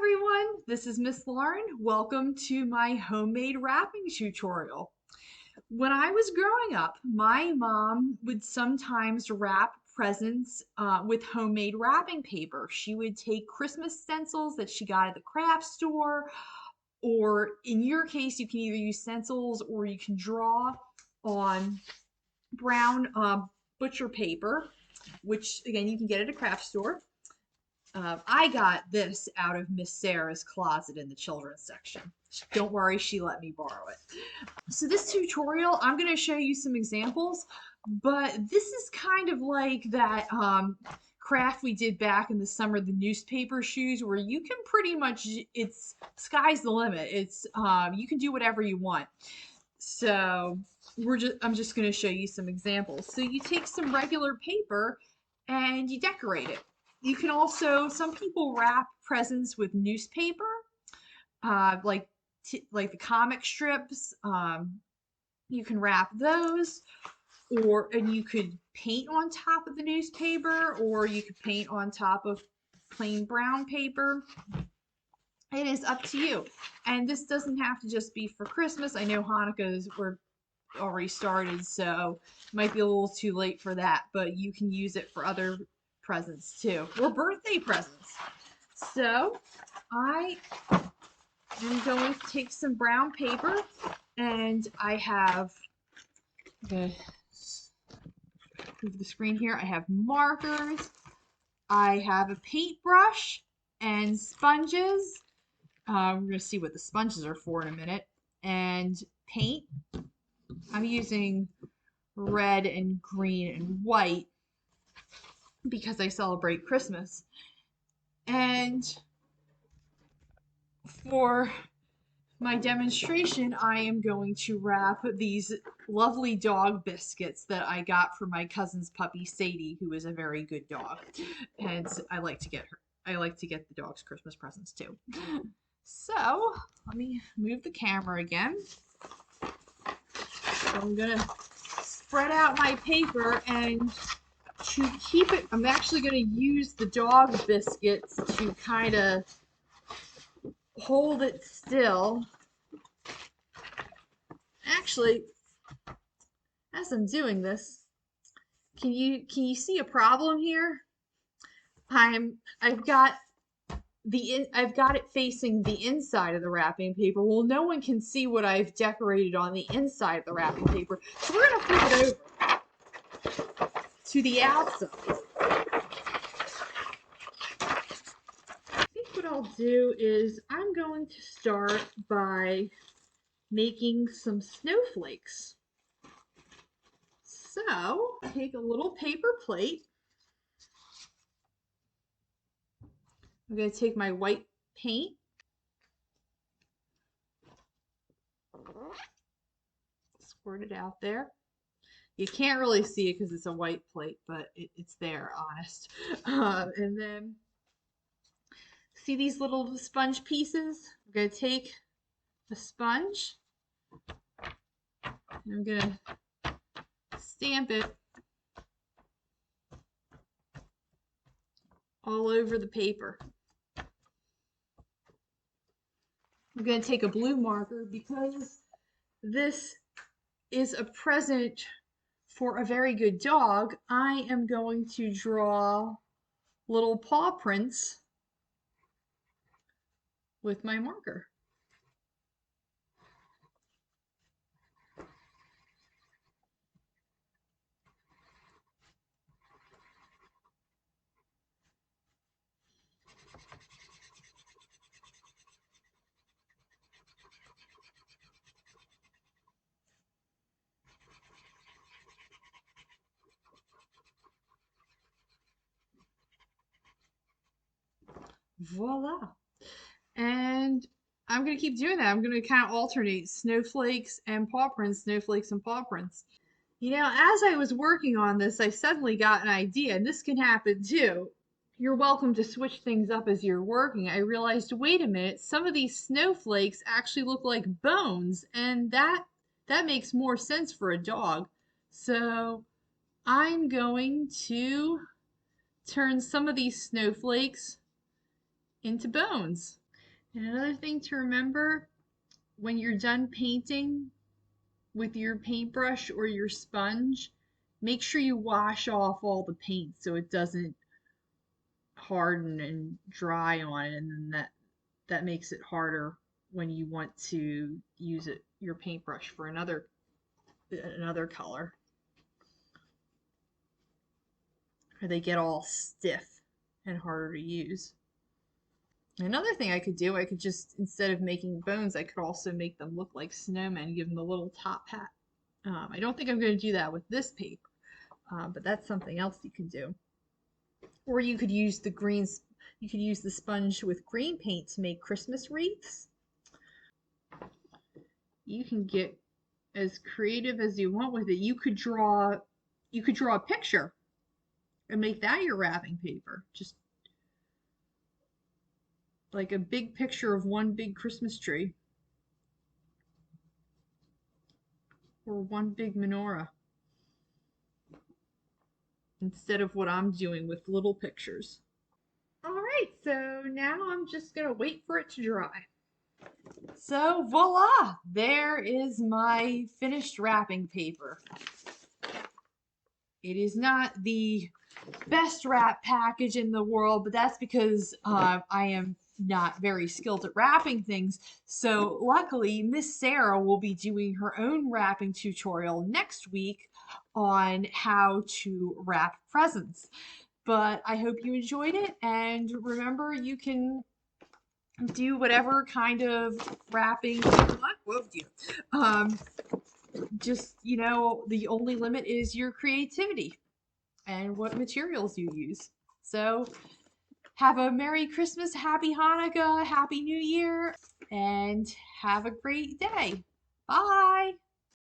everyone, this is Miss Lauren. Welcome to my homemade wrapping tutorial. When I was growing up, my mom would sometimes wrap presents with homemade wrapping paper. She would take Christmas stencils that she got at the craft store, or in your case, you can either use stencils or you can draw on brown butcher paper, which again you can get at a craft store. I got this out of Miss Sarah's closet in the children's section. Don't worry, she let me borrow it. So this tutorial, I'm going to show you some examples, but this is kind of like that craft we did back in the summer, the newspaper shoes, where you can pretty much, it's sky's the limit. It's you can do whatever you want. So I'm just going to show you some examples. So you take some regular paper and you decorate it. You can also, some people wrap presents with newspaper, like the comic strips. You can wrap those, and you could paint on top of the newspaper, or you could paint on top of plain brown paper. It is up to you. And this doesn't have to just be for Christmas. I know Hanukkah's were already started, so it might be a little too late for that, but you can use it for other presents too, or birthday presents. So I am going to take some brown paper, and I have move the screen here. I have markers, I have a paintbrush and sponges. We're going to see what the sponges are for in a minute. And paint. I'm using red and green and white because I celebrate Christmas. And for my demonstration, I am going to wrap these lovely dog biscuits that I got for my cousin's puppy Sadie, who is a very good dog. And I like to get the dog's Christmas presents too. So let me move the camera again. So I'm gonna spread out my paper, and to keep it, I'm actually going to use the dog biscuits to kind of hold it still. Actually, as I'm doing this, can you see a problem here? I've got it facing the inside of the wrapping paper. Well, no one can see what I've decorated on the inside of the wrapping paper, so we're gonna flip it over to the outside. I think what I'll do is I'm going to start by making some snowflakes. So take a little paper plate. I'm going to take my white paint. Squirt it out there. You can't really see it because it's a white plate, but it's there, honest. And then, see these little sponge pieces? I'm going to take a sponge. And I'm going to stamp it all over the paper. I'm going to take a blue marker because this is a present for a very good dog. I am going to draw little paw prints with my marker. Voila. And I'm going to keep doing that. I'm going to kind of alternate snowflakes and paw prints, snowflakes and paw prints. You know, as I was working on this, I suddenly got an idea, and this can happen too. You're welcome to switch things up as you're working. I realized, wait a minute, some of these snowflakes actually look like bones, and that makes more sense for a dog. So I'm going to turn some of these snowflakes into bones. And another thing to remember, when you're done painting with your paintbrush or your sponge, make sure you wash off all the paint so it doesn't harden and dry on it, and then that makes it harder when you want to use your paintbrush for another color, or they get all stiff and harder to use. Another thing I could do, I could just, instead of making bones, I could also make them look like snowmen, give them a little top hat. I don't think I'm going to do that with this paper, but that's something else you can do. Or you could use you could use the sponge with green paint to make Christmas wreaths. You can get as creative as you want with it. You could draw a picture and make that your wrapping paper. Just like a big picture of one big Christmas tree or one big menorah, instead of what I'm doing with little pictures. All right, so now I'm just gonna wait for it to dry. So voila, there is my finished wrapping paper. It is not the best wrap package in the world, but that's because I am not very skilled at wrapping things. So luckily, Miss Sarah will be doing her own wrapping tutorial next week on how to wrap presents. But I hope you enjoyed it, and remember, you can do whatever kind of wrapping you want. Whoa, dear. Just, the only limit is your creativity and what materials you use. So have a Merry Christmas, Happy Hanukkah, Happy New Year, and have a great day. Bye.